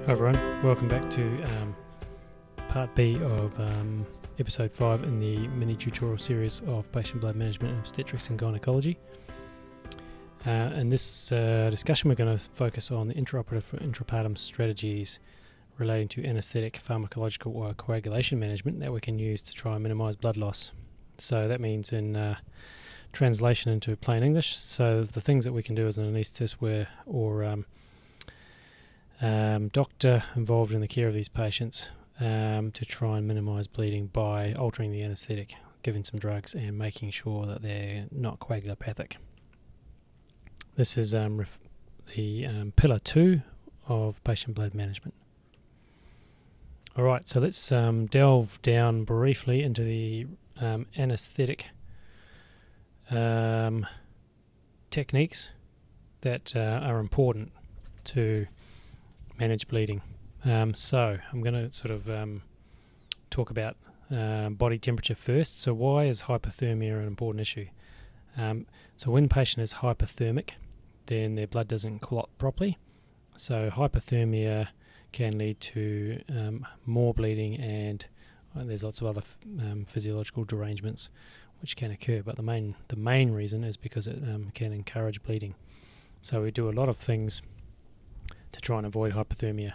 Hi everyone, welcome back to part B of episode 5 in the mini tutorial series of patient blood management in obstetrics and gynecology. In this discussion we're going to focus on the intraoperative intrapartum strategies relating to anesthetic, pharmacological or coagulation management that we can use to try and minimise blood loss. So that means in translation into plain English, so the things that we can do as an anaesthetist or doctor involved in the care of these patients to try and minimise bleeding by altering the anaesthetic, giving some drugs and making sure that they're not coagulopathic. This is the pillar 2 of patient blood management. Alright, so let's delve down briefly into the anaesthetic techniques that are important to manage bleeding. So I'm going to sort of talk about body temperature first. So why is hypothermia an important issue? So when a patient is hypothermic, then their blood doesn't clot properly. So hypothermia can lead to more bleeding, and there's lots of other physiological derangements which can occur. But the main reason is because it can encourage bleeding. So we do a lot of things to try and avoid hypothermia.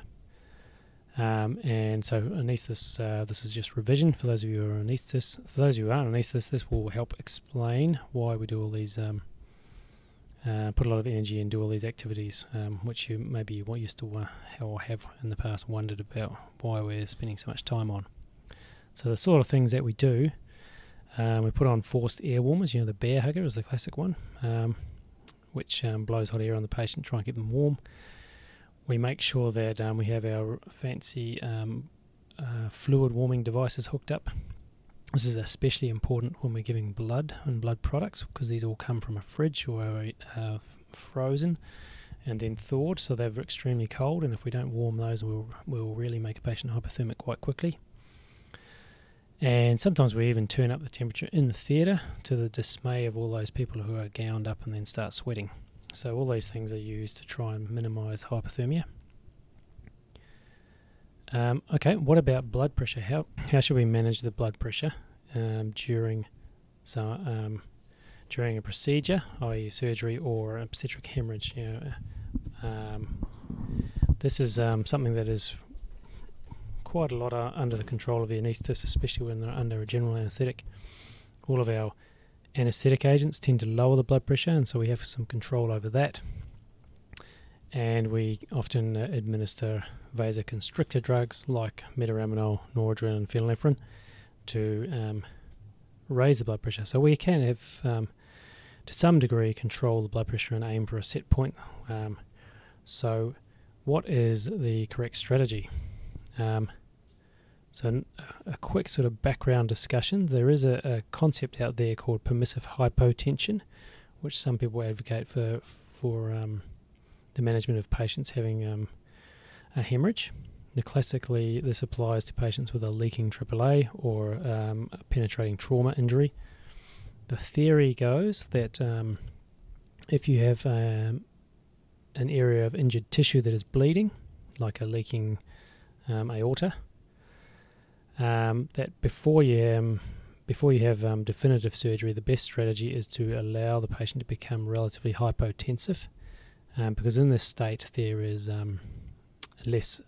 And so anaesthetists, this is just revision for those of you who are anaesthetists. For those of you who aren't anaesthetists, this will help explain why we do all these, put a lot of energy and do all these activities, which you maybe used to or have in the past wondered about why we're spending so much time on. So the sort of things that we do, we put on forced air warmers. You know, the bear hugger is the classic one, which blows hot air on the patient, try and keep them warm. We make sure that we have our fancy fluid warming devices hooked up. This is especially important when we're giving blood and blood products, because these all come from a fridge or frozen and then thawed, so they're extremely cold, and if we don't warm those we'll really make a patient hypothermic quite quickly. And sometimes we even turn up the temperature in the theatre to the dismay of all those people who are gowned up and then start sweating. So all these things are used to try and minimise hypothermia. Okay, what about blood pressure? How should we manage the blood pressure during a procedure, i.e. surgery or obstetric hemorrhage? This is something that is quite a lot under the control of the anaesthetist, especially when they're under a general anaesthetic. All of our anesthetic agents tend to lower the blood pressure, and so we have some control over that. And we often administer vasoconstrictor drugs like metaraminol, noradrenaline, phenylephrine to raise the blood pressure. So we can have, to some degree, control the blood pressure and aim for a set point. So what is the correct strategy? So a quick sort of background discussion. There is a concept out there called permissive hypotension, which some people advocate for the management of patients having a hemorrhage. Classically, this applies to patients with a leaking AAA or a penetrating trauma injury. The theory goes that if you have an area of injured tissue that is bleeding, like a leaking aorta, that before you have definitive surgery, the best strategy is to allow the patient to become relatively hypotensive, because in this state there is less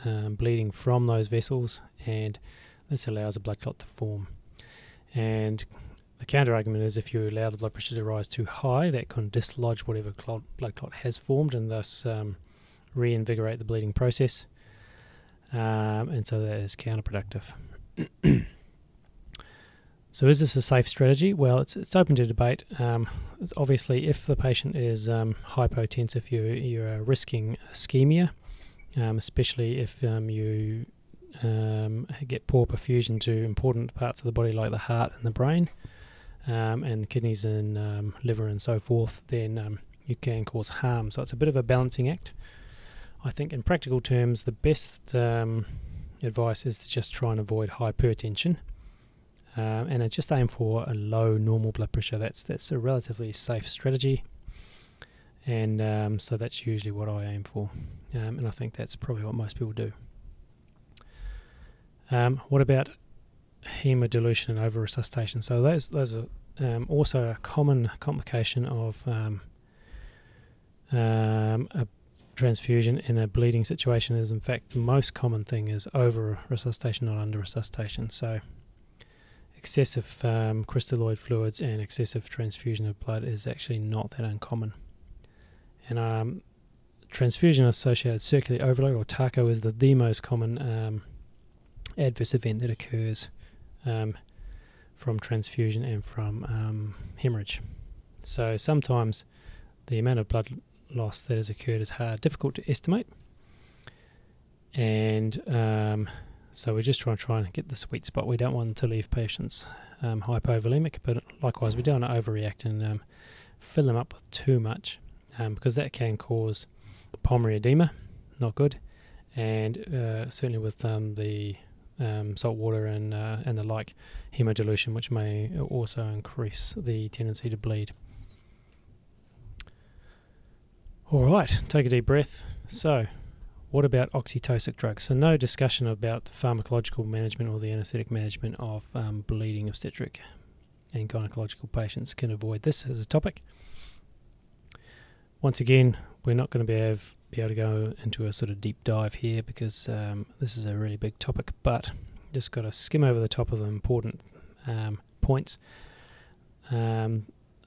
bleeding from those vessels, and this allows a blood clot to form. And the counter argument is, if you allow the blood pressure to rise too high, that can dislodge whatever blood clot has formed and thus reinvigorate the bleeding process. And so that is counterproductive. So is this a safe strategy? Well, it's open to debate. It's obviously, if the patient is hypotensive, you're risking ischemia, especially if you get poor perfusion to important parts of the body like the heart and the brain, and the kidneys and liver and so forth. Then you can cause harm. So it's a bit of a balancing act. I think in practical terms, the best advice is to just try and avoid hypertension, and just aim for a low normal blood pressure. That's a relatively safe strategy. and so that's usually what I aim for, and I think that's probably what most people do. What about hemodilution and over-resuscitation? So those are also a common complication of a transfusion in a bleeding situation. Is in fact the most common thing is over-resuscitation, not under-resuscitation. So excessive crystalloid fluids and excessive transfusion of blood is actually not that uncommon. And transfusion-associated circulatory overload, or TACO, is the most common adverse event that occurs from transfusion and from hemorrhage. So sometimes the amount of blood loss that has occurred is difficult to estimate, and so we're just trying to get the sweet spot. We don't want to leave patients hypovolemic, but likewise we don't want to overreact and fill them up with too much, because that can cause pulmonary edema, not good, and certainly with the salt water and the like, hemodilution, which may also increase the tendency to bleed. Alright, take a deep breath. So, what about oxytocic drugs? So no discussion about the pharmacological management or the anesthetic management of bleeding obstetric and gynecological patients can avoid this as a topic. Once again, we're not going to be able to go into a sort of deep dive here because this is a really big topic, but just got to skim over the top of the important points.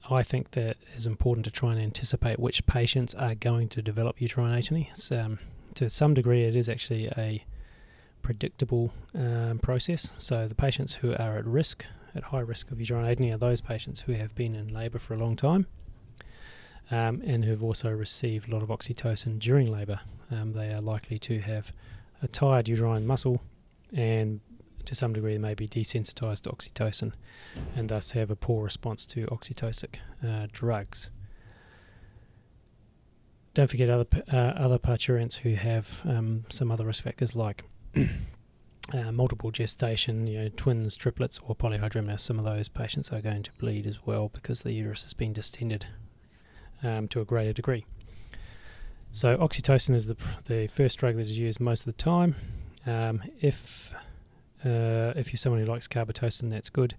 I think that it's important to try and anticipate which patients are going to develop uterine atony. To some degree, it is actually a predictable process. So the patients who are at high risk of uterine atony, are those patients who have been in labour for a long time and who've also received a lot of oxytocin during labour. They are likely to have a tired uterine muscle, and to some degree they may be desensitised to oxytocin and thus have a poor response to oxytocic drugs. Don't forget other parturients who have some other risk factors like multiple gestation, twins, triplets, or polyhydramnios. Some of those patients are going to bleed as well because the uterus has been distended to a greater degree. So oxytocin is the first drug that is used most of the time. If you're someone who likes carbetocin, that's good.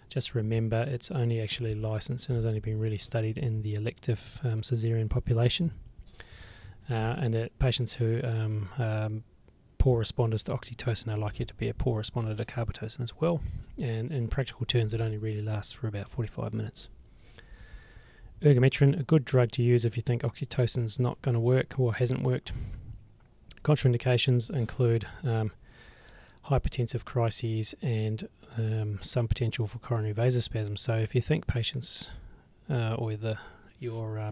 Just remember it's only actually licensed and has only been really studied in the elective caesarean population, and that patients who are poor responders to oxytocin are likely to be a poor responder to carbetocin as well, and in practical terms it only really lasts for about 45 minutes. Ergometrin, a good drug to use if you think oxytocin's not going to work or hasn't worked. Contraindications include hypertensive crises and some potential for coronary vasospasm. So if you think patients or your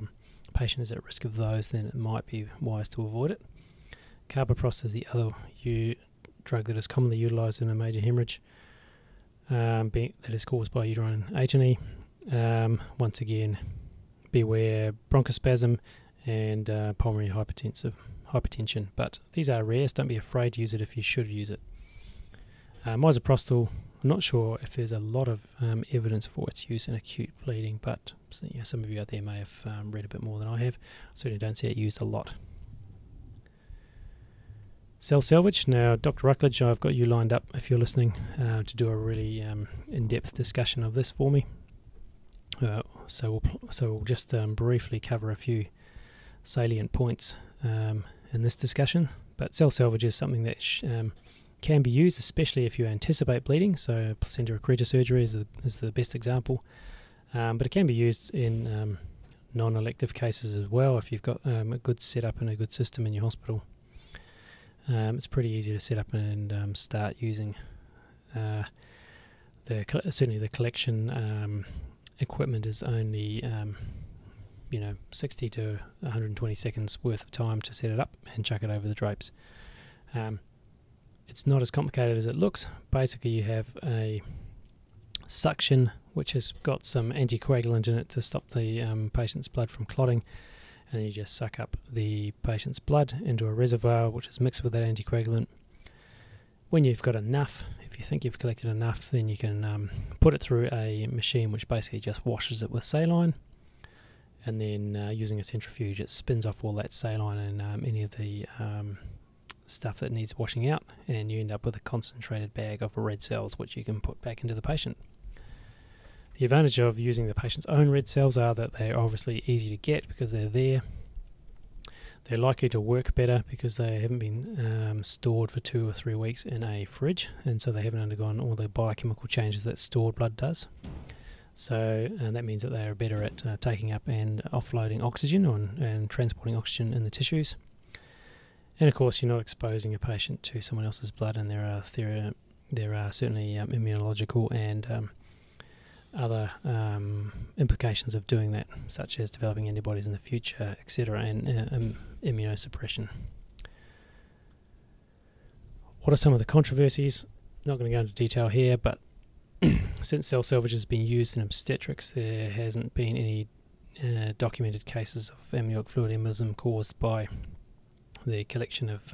patient is at risk of those, then it might be wise to avoid it. Carbaprost is the other drug that is commonly utilised in a major hemorrhage that is caused by uterine atony. Once again, beware bronchospasm and pulmonary hypertension, but these are rare, so don't be afraid to use it if you should use it. Misoprostol, I'm not sure if there's a lot of evidence for its use in acute bleeding, but some of you out there may have read a bit more than I have. I certainly don't see it used a lot. Cell salvage. Now, Dr. Ruckledge, I've got you lined up, if you're listening, to do a really in-depth discussion of this for me. So we'll just briefly cover a few salient points in this discussion. But cell salvage is something that can be used, especially if you anticipate bleeding. So placenta accreta surgery is the best example, but it can be used in non-elective cases as well if you've got a good setup and a good system in your hospital. It's pretty easy to set up and start using. Certainly the collection equipment is only 60 to 120 seconds worth of time to set it up and chuck it over the drapes. It's not as complicated as it looks. Basically you have a suction which has got some anticoagulant in it to stop the patient's blood from clotting, and then you just suck up the patient's blood into a reservoir which is mixed with that anticoagulant. When you've got enough, if you think you've collected enough, then you can put it through a machine which basically just washes it with saline, and then using a centrifuge, it spins off all that saline and any of the stuff that needs washing out, and you end up with a concentrated bag of red cells which you can put back into the patient. The advantage of using the patient's own red cells are that they're obviously easy to get because they're there. They're likely to work better because they haven't been stored for 2 or 3 weeks in a fridge, and so they haven't undergone all the biochemical changes that stored blood does. So that means that they are better at taking up and offloading oxygen and transporting oxygen in the tissues. And of course, you're not exposing a patient to someone else's blood, and there are certainly immunological and other implications of doing that, such as developing antibodies in the future, etc., and immunosuppression. What are some of the controversies? Not going to go into detail here, but since cell salvage has been used in obstetrics, there hasn't been any documented cases of amniotic fluid embolism caused by the collection of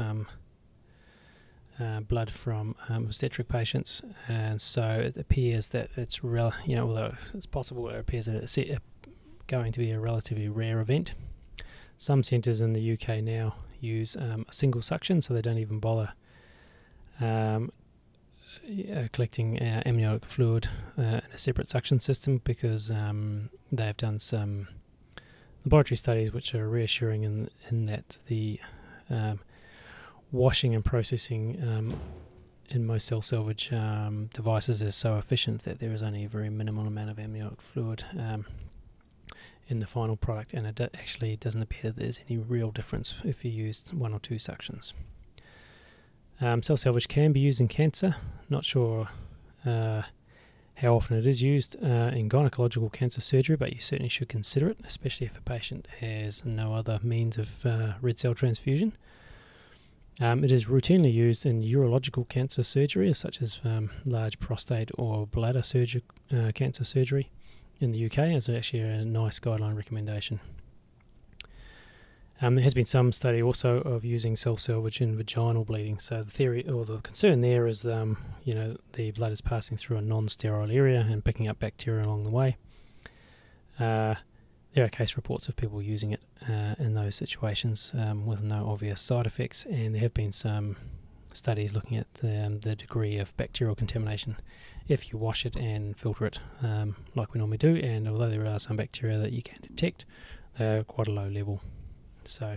blood from obstetric patients, and so it appears that it's although it's possible, it appears that it's going to be a relatively rare event. Some centres in the UK now use a single suction, so they don't even bother collecting amniotic fluid in a separate suction system, because they've done some laboratory studies which are reassuring in that the washing and processing in most cell salvage devices is so efficient that there is only a very minimal amount of amniotic fluid in the final product, and it actually doesn't appear that there's any real difference if you used 1 or 2 suctions. Cell salvage can be used in cancer. Not sure how often it is used in gynecological cancer surgery, but you certainly should consider it, especially if a patient has no other means of red cell transfusion. It is routinely used in urological cancer surgery, such as large prostate or bladder cancer surgery in the UK. It's actually a nice guideline recommendation. There has been some study also of using cell salvage in vaginal bleeding. So the theory or the concern there is, the blood is passing through a non-sterile area and picking up bacteria along the way. There are case reports of people using it in those situations with no obvious side effects, and there have been some studies looking at the degree of bacterial contamination if you wash it and filter it like we normally do, and although there are some bacteria that you can detect, they're quite a low level. So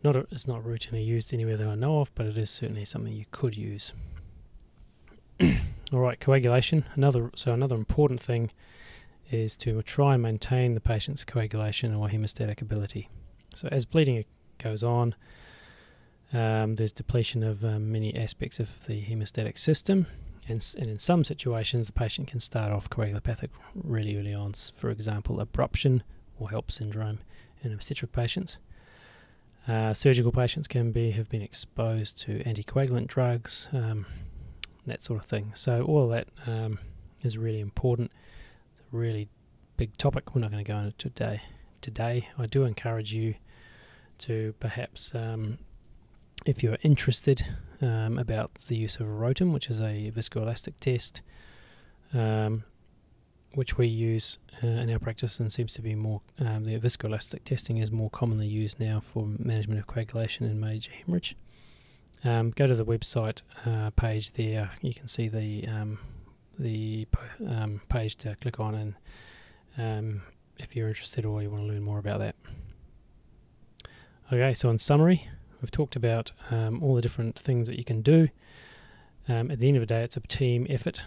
it's not routinely used anywhere that I know of, but it is certainly something you could use. Alright, coagulation. Another important thing is to try and maintain the patient's coagulation or hemostatic ability. So as bleeding goes on, there's depletion of many aspects of the hemostatic system, and in some situations the patient can start off coagulopathic really early on. For example, abruption or HELP syndrome in obstetric patients. Surgical patients have been exposed to anticoagulant drugs, that sort of thing. So all of that is really important. It's a really big topic. We're not going to go into it today. I do encourage you to perhaps, if you're interested about the use of Rotom, which is a viscoelastic test, which we use in our practice, and seems to be more, the viscoelastic testing is more commonly used now for management of coagulation and major hemorrhage. Go to the website page there. You can see the page to click on, and if you're interested or you want to learn more about that. Okay, so in summary, we've talked about all the different things that you can do. At the end of the day, it's a team effort.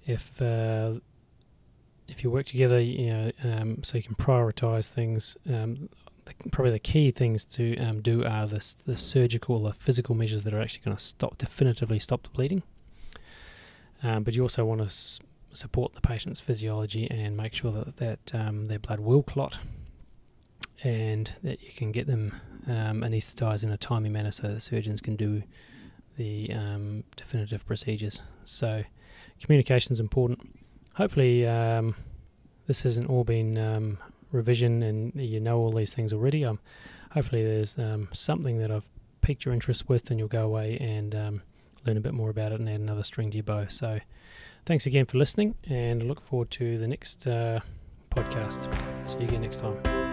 If you work together, so you can prioritize things. Probably the key things to do are the surgical or physical measures that are actually going to definitively stop the bleeding. But you also want to support the patient's physiology and make sure that their blood will clot, and that you can get them anaesthetised in a timely manner so that surgeons can do the definitive procedures. So communication is important. Hopefully this hasn't all been revision and you know all these things already. Hopefully there's something that I've piqued your interest with, and you'll go away and learn a bit more about it and add another string to your bow. So thanks again for listening, and I look forward to the next podcast. See you again next time.